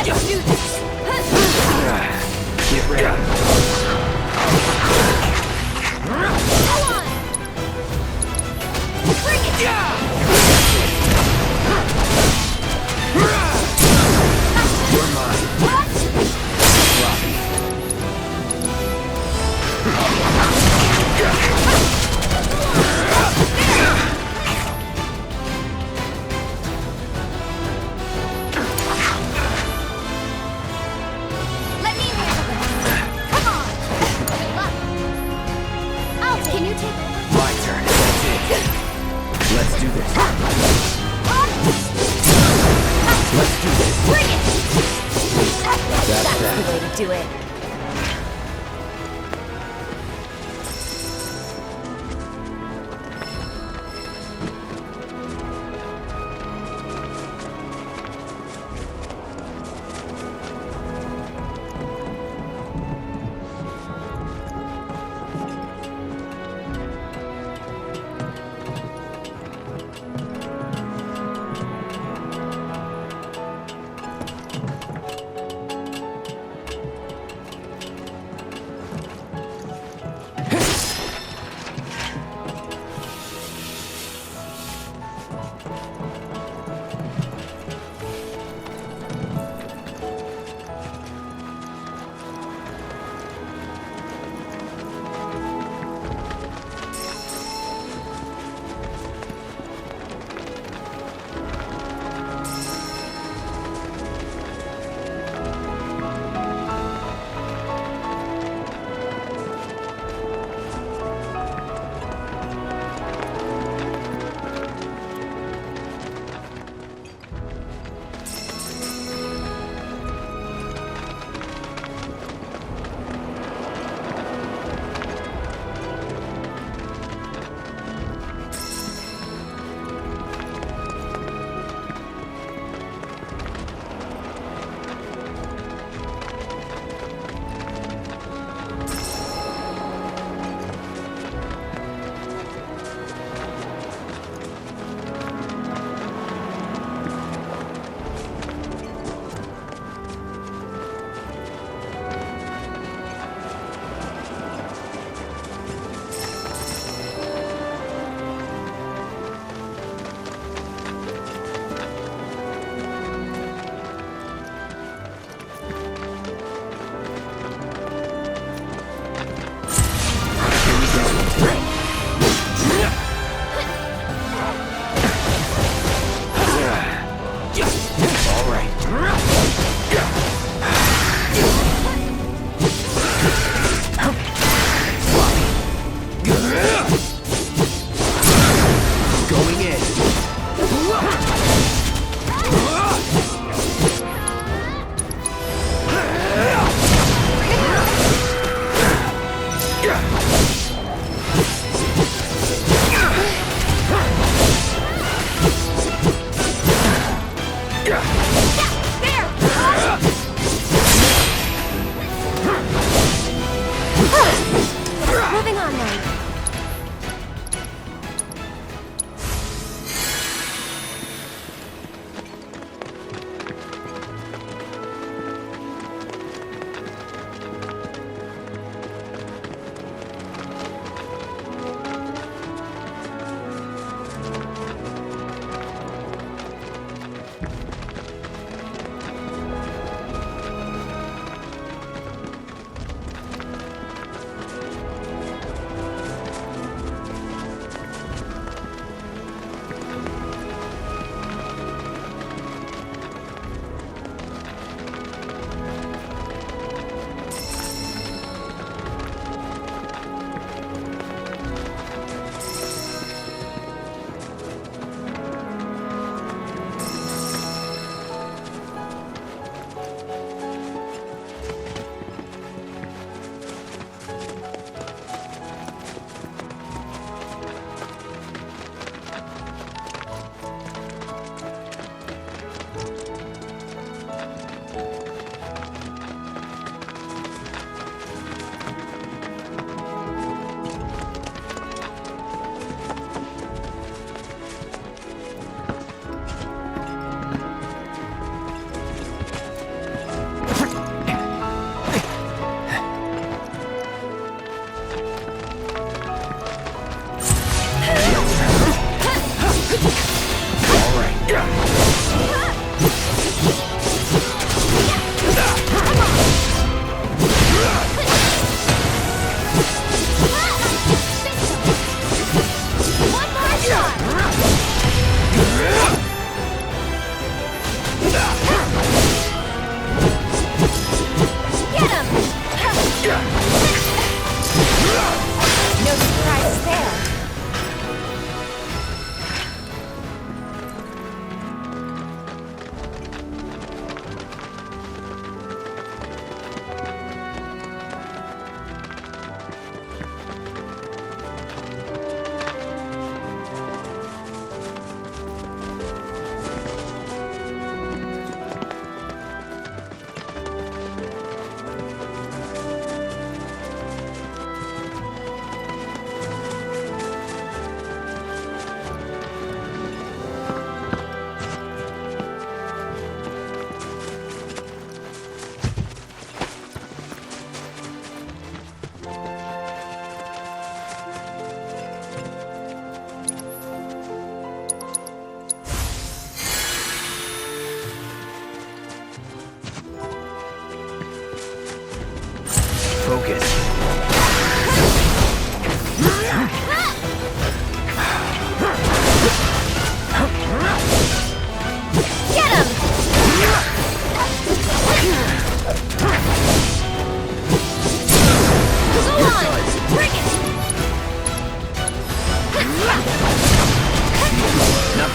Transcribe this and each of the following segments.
Let's do this. Get ready. Go on. Bring it. You're mine. Sloppy. Let me handle this. Come on. Good luck. Can you take over? My turn. That's it. Let's do this. Let's do this. Bring it. That's the that. way to do it.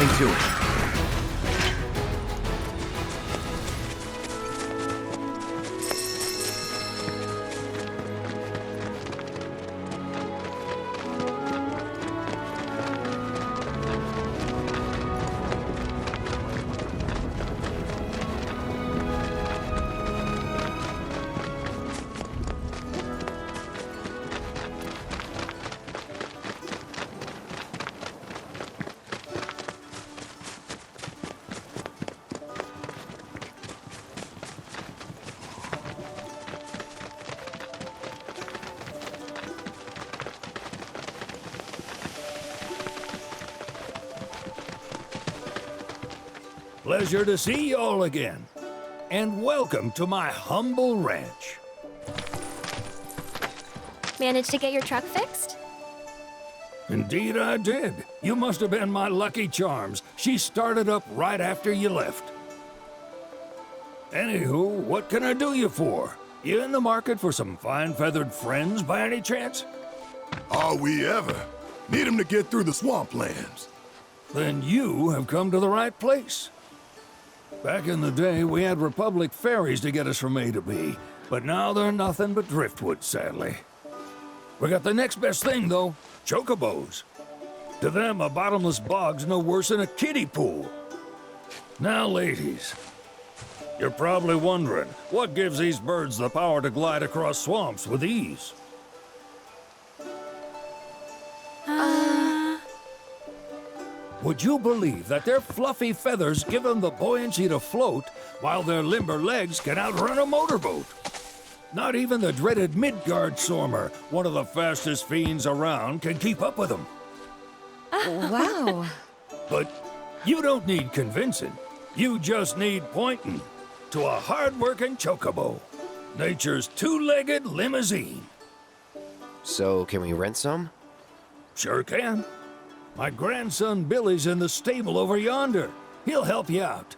nothing to it. Pleasure to see y'all again, and welcome to my humble ranch. Managed to get your truck fixed? Indeed I did. You must have been my lucky charms. She started up right after you left. Anywho, what can I do you for? You in the market for some fine-feathered friends by any chance? Are we ever? Need 'em to get through the swamplands. Then you have come to the right place. Back in the day, we had Republic ferries to get us from A to B, but now they're nothing but driftwood, sadly. We got the next best thing, though, Chocobos. To them, a bottomless bog's no worse than a kiddie pool. Now, ladies, you're probably wondering, what gives these birds the power to glide across swamps with ease? Would you believe that their fluffy feathers give them the buoyancy to float, while their limber legs can outrun a motorboat? Not even the dreaded Midgard Sormer, one of the fastest fiends around, can keep up with them. Wow. But you don't need convincing. You just need pointing to a hard-working chocobo. Nature's two-legged limousine. So, can we rent some? Sure can. My grandson Billy's in the stable over yonder. He'll help you out.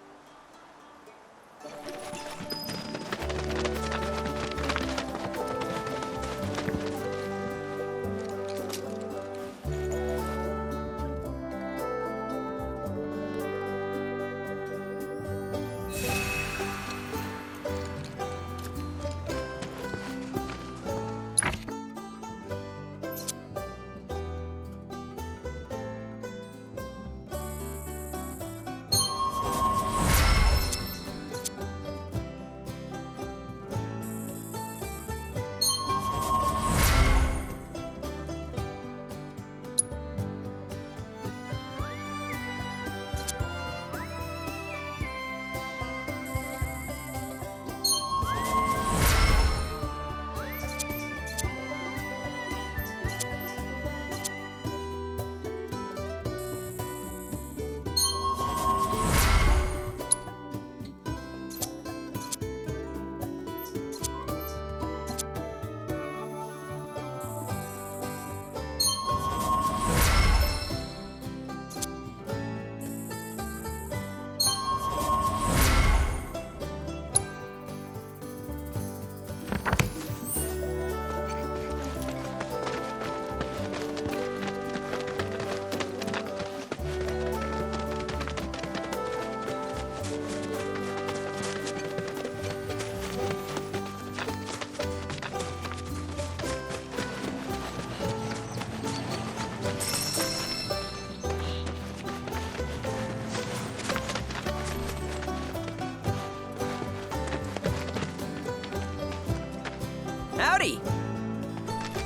Howdy!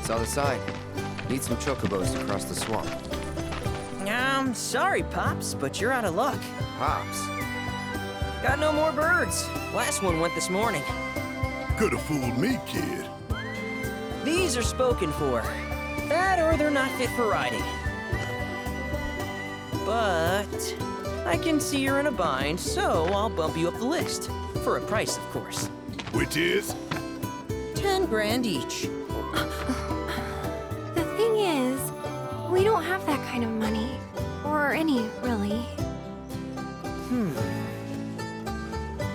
Saw the sign. Need some chocobos to cross the swamp. Sorry, Pops, but you're out of luck. Pops. Got no more birds. Last one went this morning. Could have fooled me, kid. These are spoken for. That or they're not fit for riding. But I can see you're in a bind, so I'll bump you up the list. For a price, of course. Which is? 10 grand each. The thing is, we don't have that kind of money. Or any, really.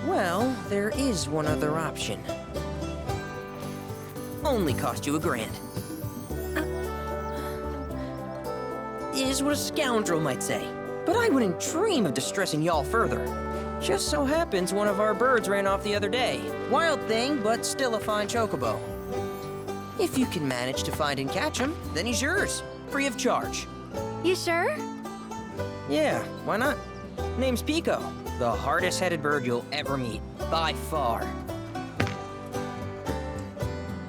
Well, there is one other option. Only cost you $1,000. Is what a scoundrel might say. but I wouldn't dream of distressing y'all further. Just so happens one of our birds ran off the other day. Wild thing, but still a fine chocobo. If you can manage to find and catch him, then he's yours, free of charge. You sure? Yeah, why not? Name's Pico, the hardest-headed bird you'll ever meet, by far.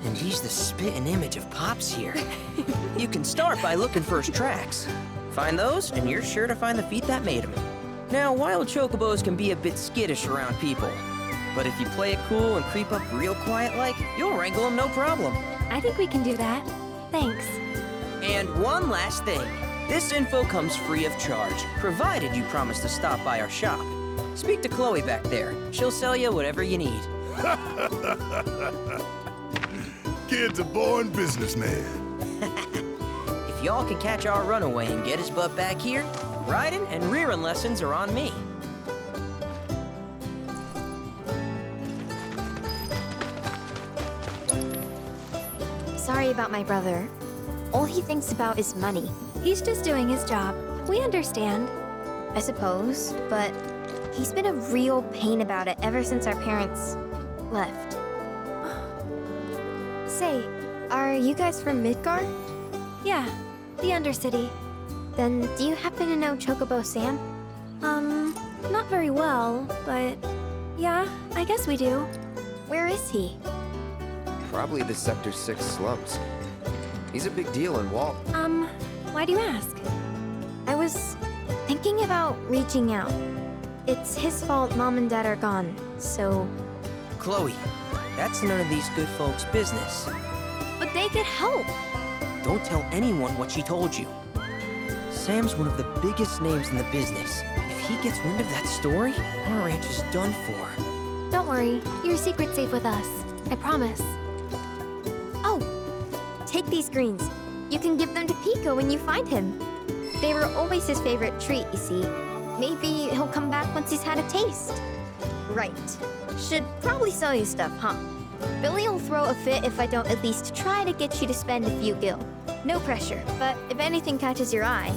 And he's the spitting image of Pops here. You can start by looking for his tracks. Find those, and you're sure to find the feet that made him. Now, wild chocobos can be a bit skittish around people, but if you play it cool and creep up real quiet-like, you'll wrangle them no problem. I think we can do that. Thanks. And one last thing. This info comes free of charge, provided you promise to stop by our shop. Speak to Chloe back there. She'll sell you whatever you need. Kid's a born businessman. If y'all can catch our runaway and get his butt back here, riding and rearing lessons are on me. Sorry about my brother. All he thinks about is money. He's just doing his job. We understand. I suppose, but he's been a real pain about it ever since our parents left. Say, are you guys from Midgar? Yeah, the Undercity. Then do you happen to know Chocobo Sam? Not very well, but yeah, I guess we do. Where is he? Probably the Sector 6 slums. He's a big deal in Walt. Why do you ask? I was thinking about reaching out. It's his fault Mom and Dad are gone, so... Chloe, that's none of these good folks' business. But they could help! Don't tell anyone what she told you. Sam's one of the biggest names in the business. If he gets wind of that story, our ranch is done for. Don't worry, your secret's safe with us. I promise. Oh! Take these greens. You can give them to Pico when you find him. They were always his favorite treat, you see. Maybe he'll come back once he's had a taste. Right. Should probably sell you stuff, huh? Billy will throw a fit if I don't at least try to get you to spend a few gil. No pressure, but if anything catches your eye.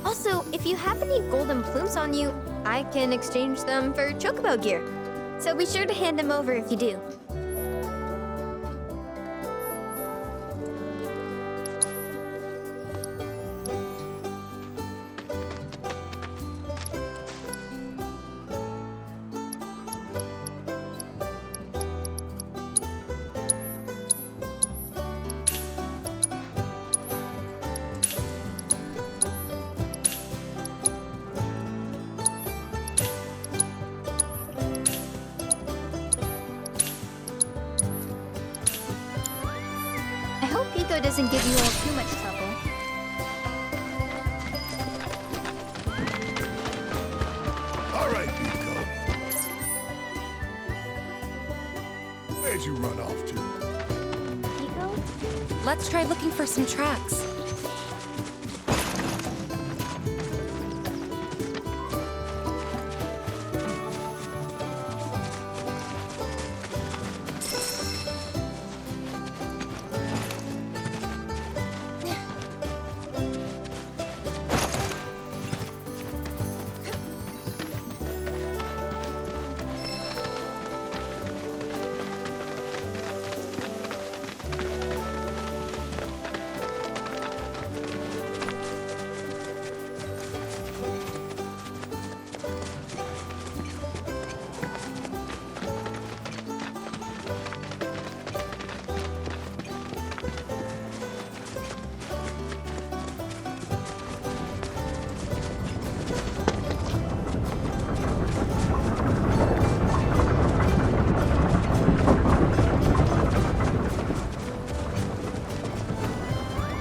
Also, if you have any golden plumes on you, I can exchange them for Chocobo gear. So be sure to hand them over if you do. I hope Pico doesn't give you all too much trouble. All right, Pico. Where'd you run off to? Pico? Let's try looking for some tracks.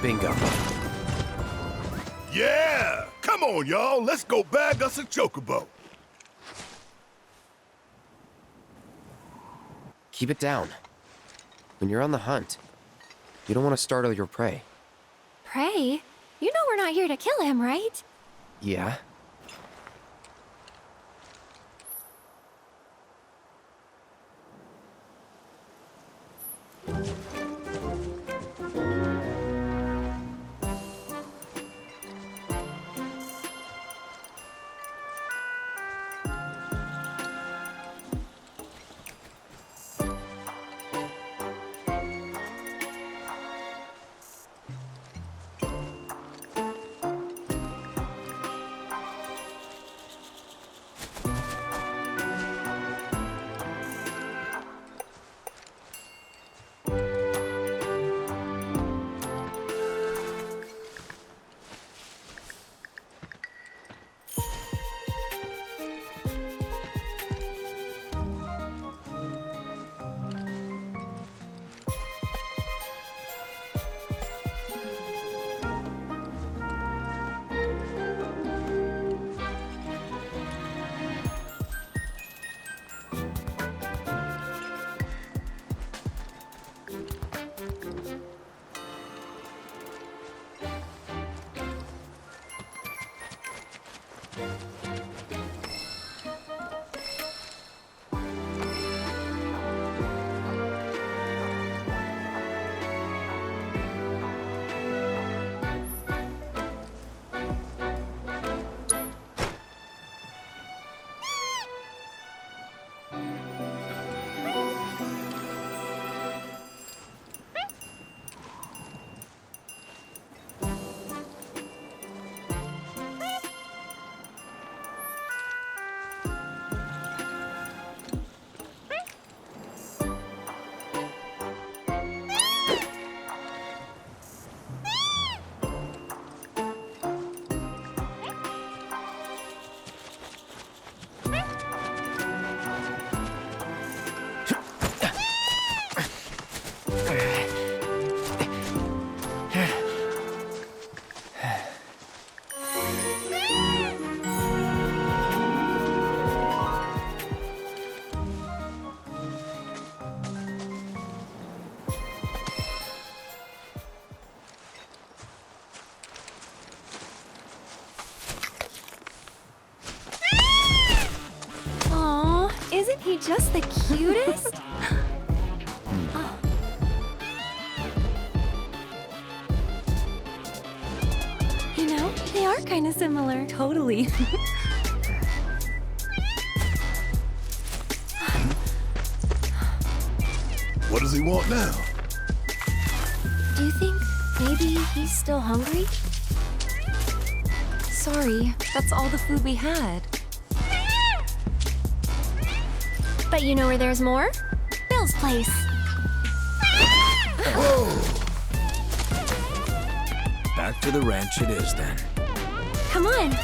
Bingo. Yeah! Come on, y'all. Let's go bag us a chocobo. Keep it down. When you're on the hunt, you don't want to startle your prey. Prey? You know we're not here to kill him, right? Yeah? he just the cutest? You know, they are kind of similar. Totally. What does he want now? Do you think maybe he's still hungry? Sorry, that's all the food we had. But you know where there's more? Bill's place. Back to the ranch it is then. Come on.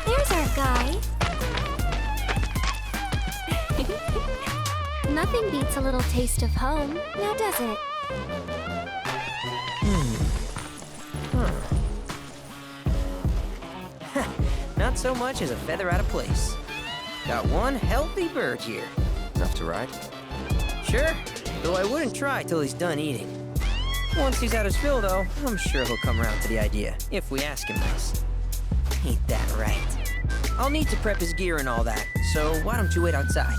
There's our guy. Nothing beats a little taste of home, now does it? Not so much as a feather out of place. Got one healthy bird here. Enough to ride? Sure, though I wouldn't try till he's done eating. Once he's had his fill, though, I'm sure he'll come around to the idea, if we ask him nice. Ain't that right? I'll need to prep his gear and all that, so why don't you wait outside?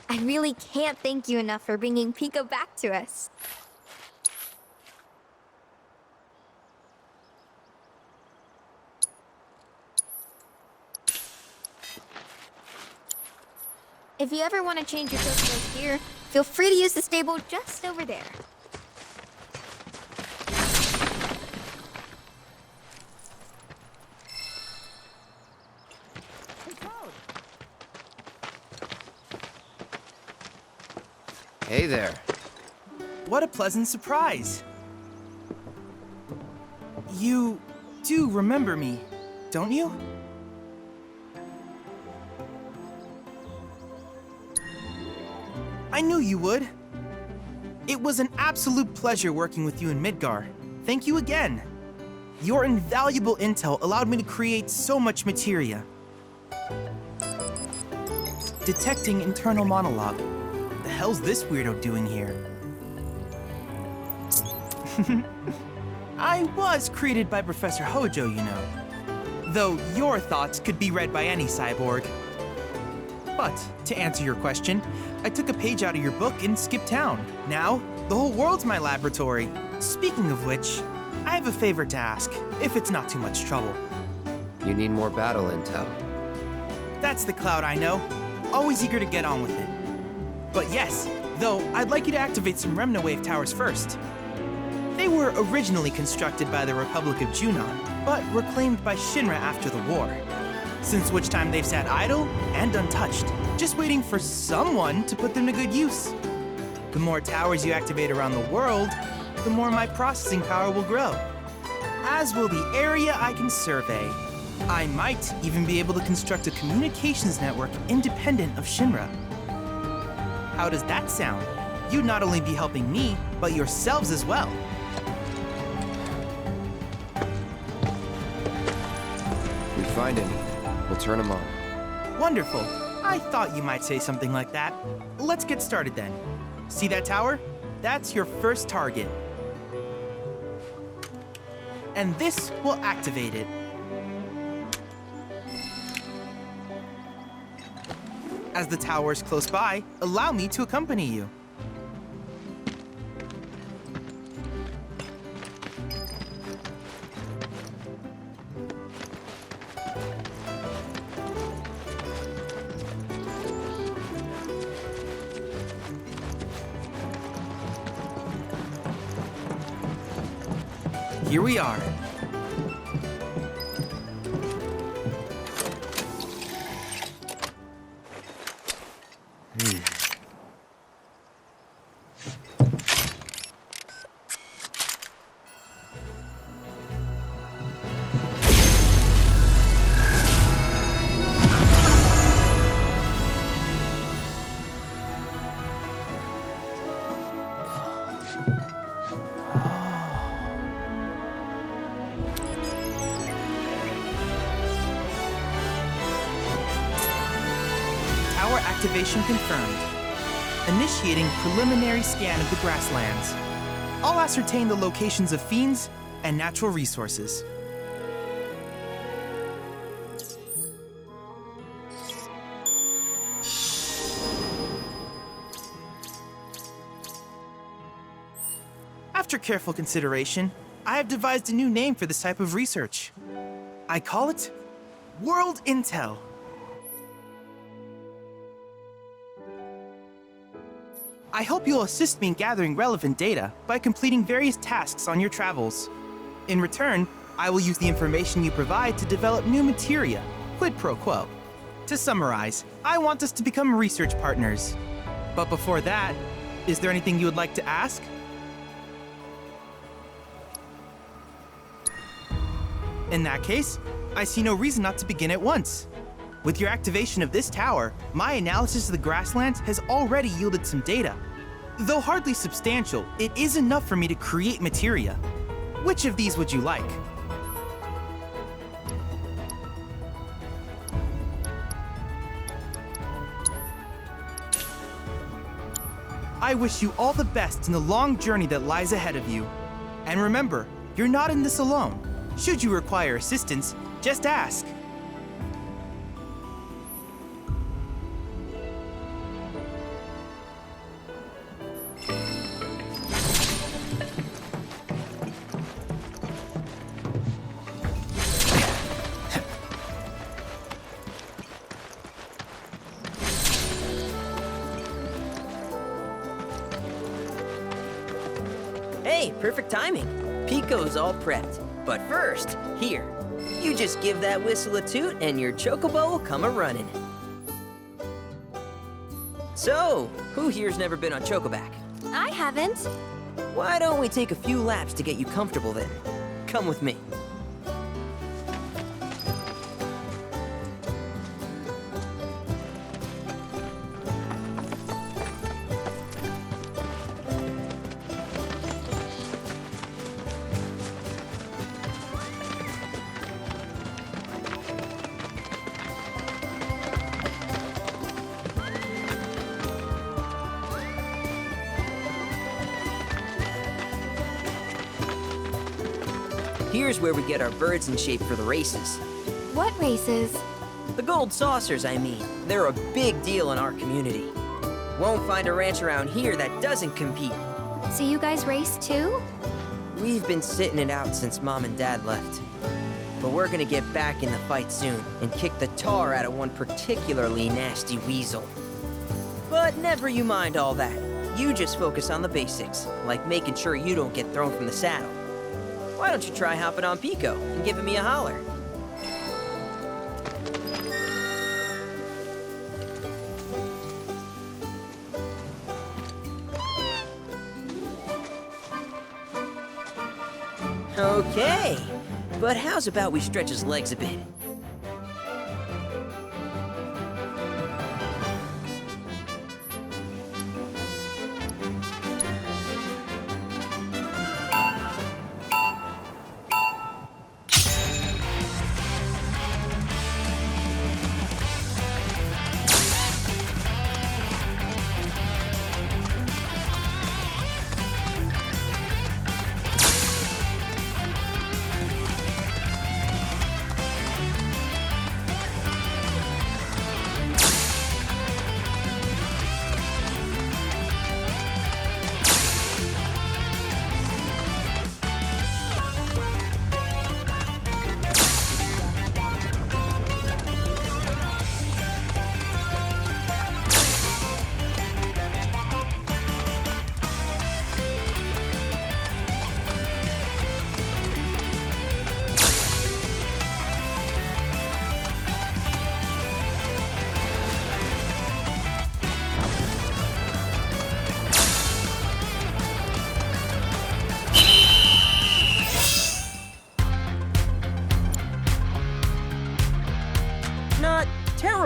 I really can't thank you enough for bringing Pico back to us. If you ever want to change your Chocobo's gear, feel free to use the stable just over there. Hey there. What a pleasant surprise. You do remember me, don't you? I knew you would. It was an absolute pleasure working with you in Midgar. Thank you again. Your invaluable intel allowed me to create so much materia. Detecting internal monologue. The hell's this weirdo doing here? I was created by Professor Hojo, you know. Though your thoughts could be read by any cyborg. But, to answer your question, I took a page out of your book and skipped town. Now, the whole world's my laboratory. Speaking of which, I have a favor to ask, if it's not too much trouble. You need more battle intel. That's the Cloud I know. Always eager to get on with it. But yes, though, I'd like you to activate some Remna Wave towers first. They were originally constructed by the Republic of Junon, but reclaimed by Shinra after the war. Since which time they've sat idle and untouched, just waiting for someone to put them to good use. The more towers you activate around the world, the more my processing power will grow. As will the area I can survey. I might even be able to construct a communications network independent of Shinra. How does that sound? You'd not only be helping me, but yourselves as well. We find any, we'll turn them on. Wonderful. I thought you might say something like that. Let's get started then. See that tower? That's your first target. And this will activate it. As the tower is close by, allow me to accompany you. here we are. Tower activation confirmed. Initiating preliminary scan of the grasslands. I'll ascertain the locations of fiends and natural resources. After careful consideration, I have devised a new name for this type of research. I call it World Intel. I hope you'll assist me in gathering relevant data by completing various tasks on your travels. In return, I will use the information you provide to develop new materia, quid pro quo. To summarize, I want us to become research partners. But before that, is there anything you would like to ask? In that case, I see no reason not to begin at once. With your activation of this tower, my analysis of the grasslands has already yielded some data. Though hardly substantial, it is enough for me to create materia. Which of these would you like? I wish you all the best in the long journey that lies ahead of you. And remember, you're not in this alone. Should you require assistance, just ask. Hey, perfect timing. Pico's all prepped. But first, here, you just give that whistle a toot and your Chocobo will come a-running. So, who here's never been on Chocoback? I haven't. Why don't we take a few laps to get you comfortable then? Come with me. Here's where we get our birds in shape for the races. What races? The gold saucers, I mean. They're a big deal in our community. Won't find a ranch around here that doesn't compete. So you guys race too? We've been sitting it out since Mom and Dad left. But we're gonna get back in the fight soon and kick the tar out of one particularly nasty weasel. But never you mind all that. You just focus on the basics, like making sure you don't get thrown from the saddle. Why don't you try hopping on Pico and giving me a holler? Okay, but how's about we stretch his legs a bit?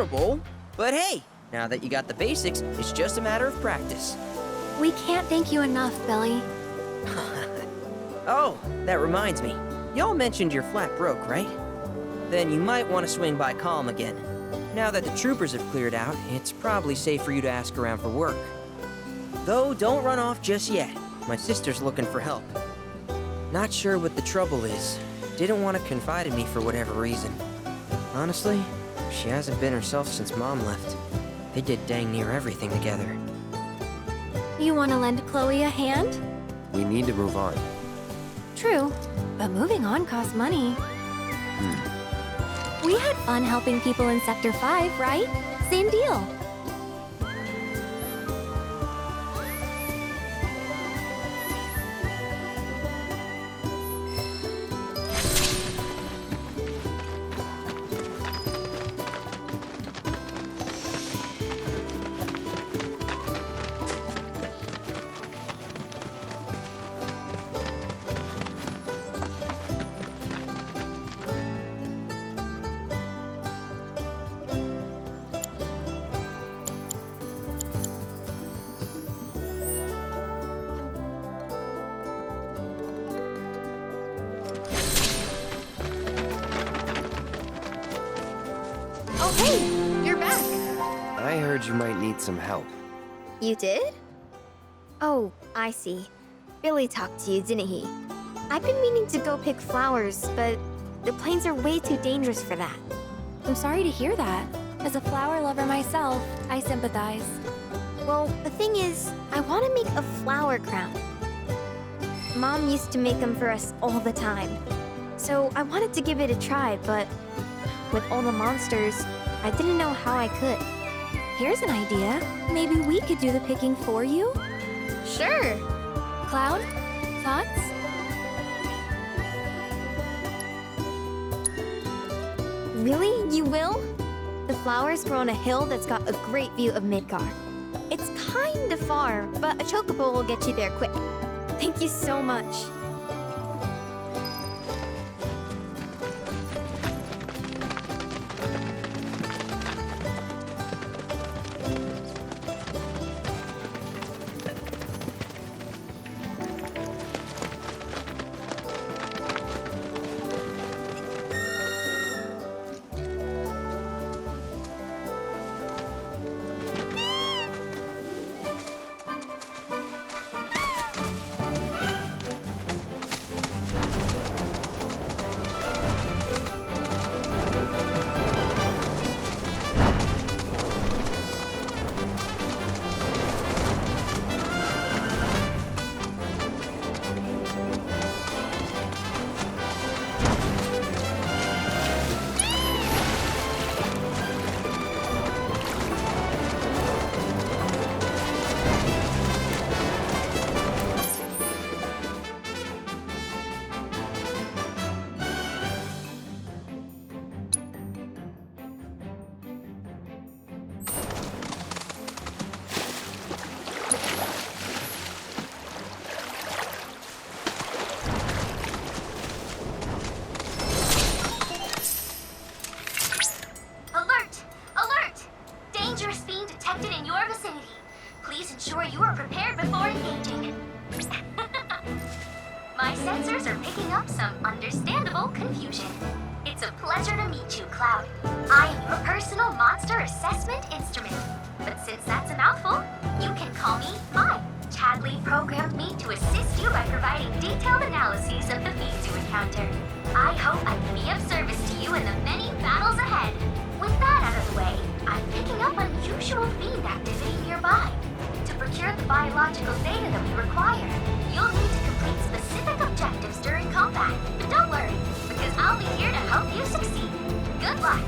horrible, but hey, now that you got the basics, it's just a matter of practice. We can't thank you enough, Billy. Oh, that reminds me. Y'all mentioned your flat broke, right? Then you might want to swing by Calm again. Now that the troopers have cleared out, it's probably safe for you to ask around for work. Though, don't run off just yet. My sister's looking for help. Not sure what the trouble is. Didn't want to confide in me for whatever reason. Honestly, she hasn't been herself since Mom left. They did dang near everything together. You want to lend Chloe a hand? We need to move on. True, but moving on costs money. We had fun helping people in Sector 5, right? Same deal. Oh, hey! You're back! I heard you might need some help. You did? Oh, I see. Billy talked to you, didn't he? I've been meaning to go pick flowers, but the plains are way too dangerous for that. I'm sorry to hear that. As a flower lover myself, I sympathize. Well, the thing is, I want to make a flower crown. Mom used to make them for us all the time. So I wanted to give it a try, but with all the monsters, I didn't know how I could. Here's an idea. Maybe we could do the picking for you? Sure! Cloud, thoughts? Really? You will? The flowers grow on a hill that's got a great view of Midgar. It's kinda far, but a Chocobo will get you there quick. Thank you so much. Alert! Alert! Dangerous being detected in your vicinity. Please ensure you are prepared before engaging. My sensors are picking up some understandable confusion. It's a pleasure to meet you, Cloud. I am your personal monster assessment instrument. But since that's a mouthful, you can call me Vi. Chadley programmed me to assist you by providing detailed analyses of the fiends you encounter. I hope I can be of service to you in the many battles ahead. With that out of the way, I'm picking up unusual fiend activity nearby. To procure the biological data that we require, you'll need to complete specific objectives during combat. But don't worry, because I'll be here to help you succeed. Good luck!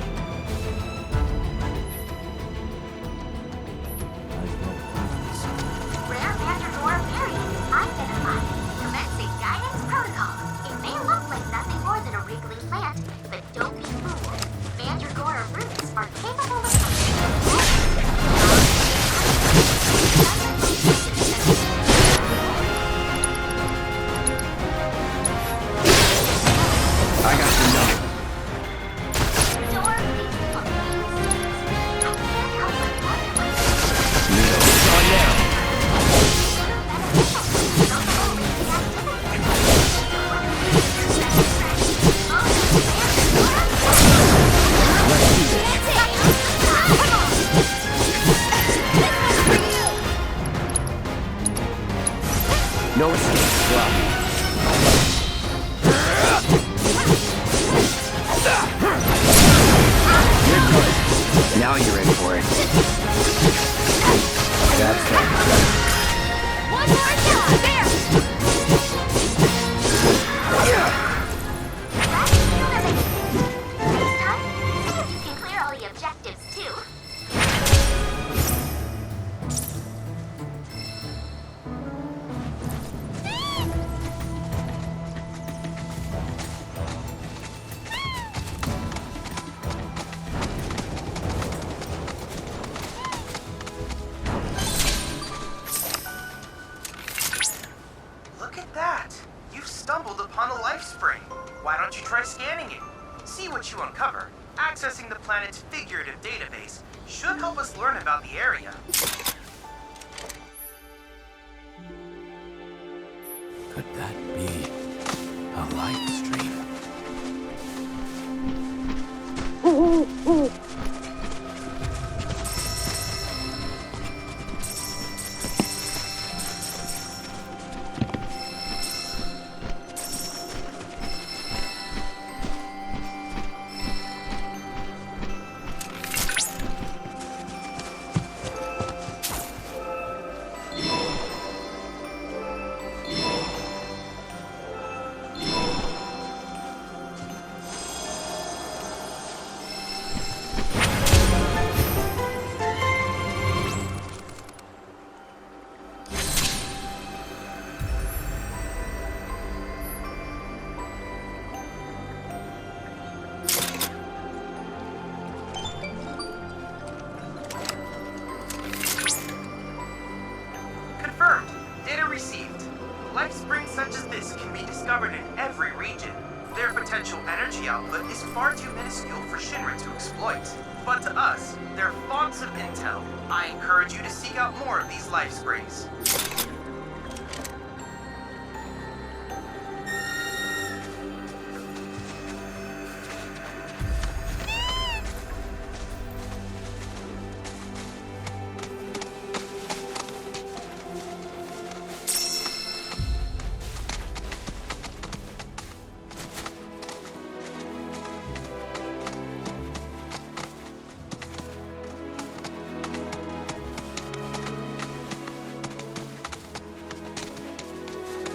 Rare Mandragora variant identified. Commencing guidance protocol. It may look like nothing more than a wriggling plant, but don't be fooled. Mandragora roots are capable of I got your number. Door No escape. Well. You're good. Now you're in for it. That's that. One more shot! There! Next time, see if you can clear all the objectives, too. Look at that! You've stumbled upon a life spring. Why don't you try scanning it? See what you uncover. Accessing the planet's figurative database should help us learn about the area. Could that be a life stream? Confirmed. Data received. Life springs such as this can be discovered in every region. Their potential energy output is far too minuscule for Shinra to exploit. But to us, they're fonts of intel. I encourage you to seek out more of these life springs.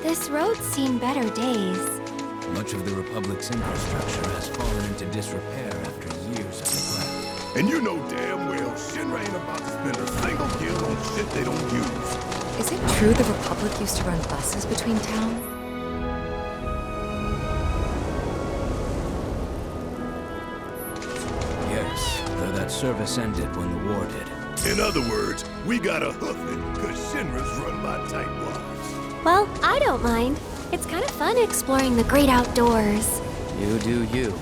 This road's seen better days. Much of the Republic's infrastructure has fallen into disrepair after years of neglect. And you know damn well Shinra ain't about to spend a single gil on shit they don't use. Is it true the Republic used to run buses between town? Yes, though that service ended when the war did. In other words, we gotta hoof it, cause Shinra's run by tightwads. Well, I don't mind. It's kind of fun exploring the great outdoors. You do you.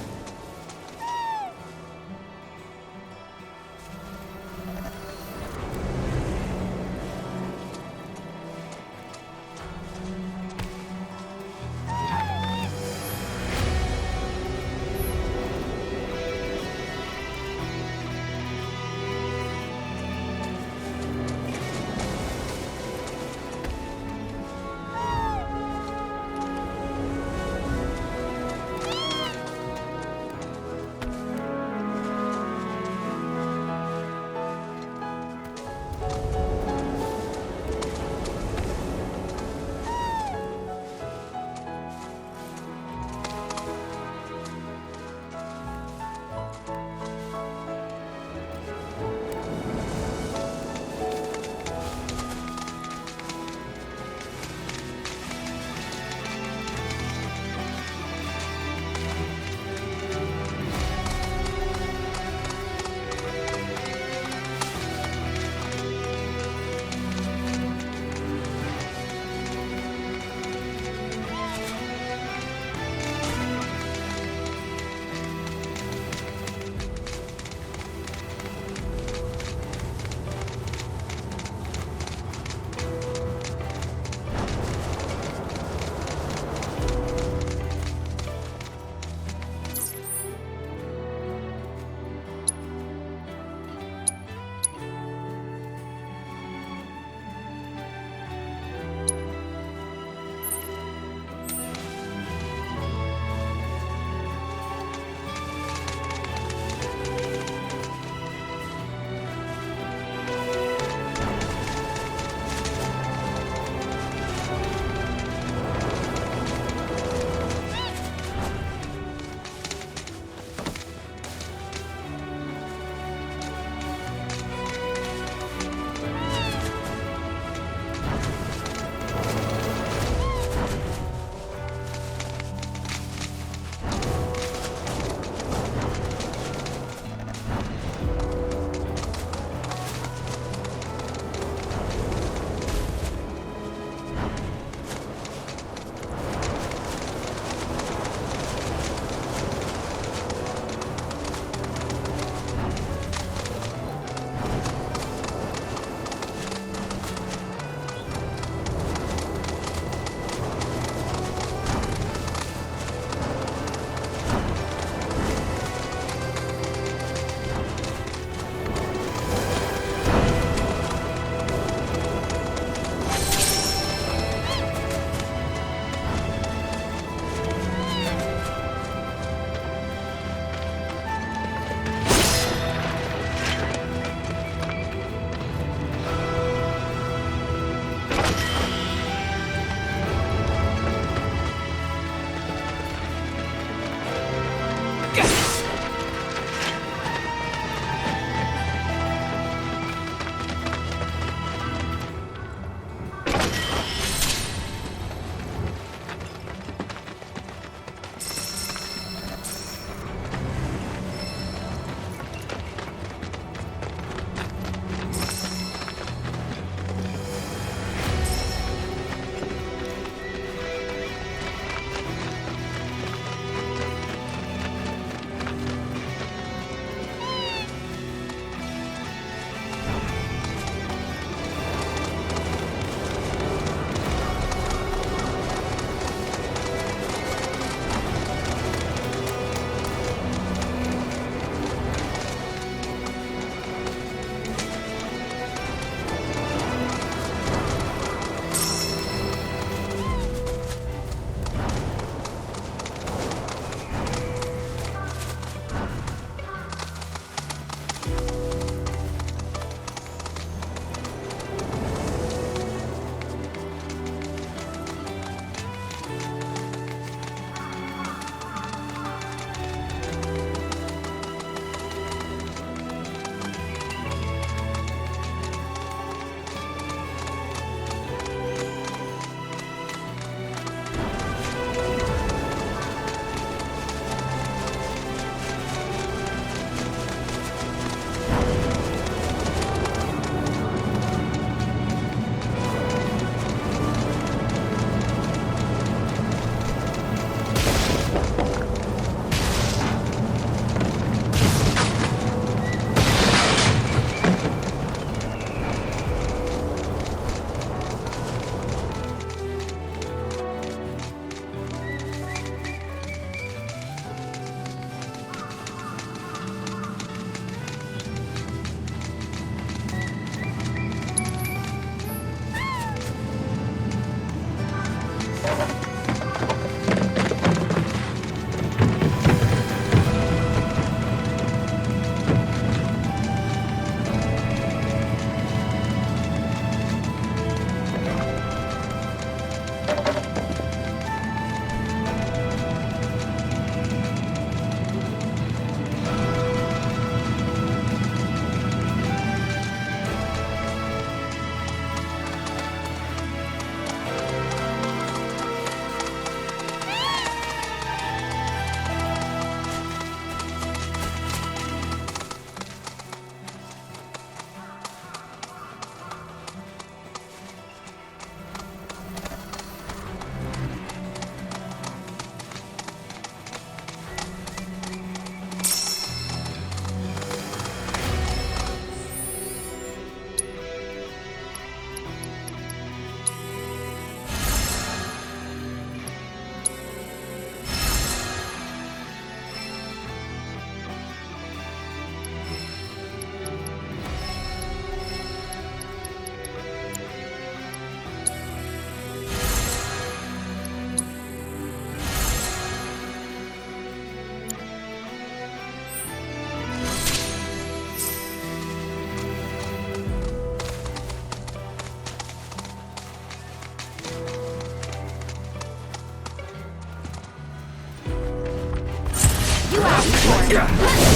Yeah.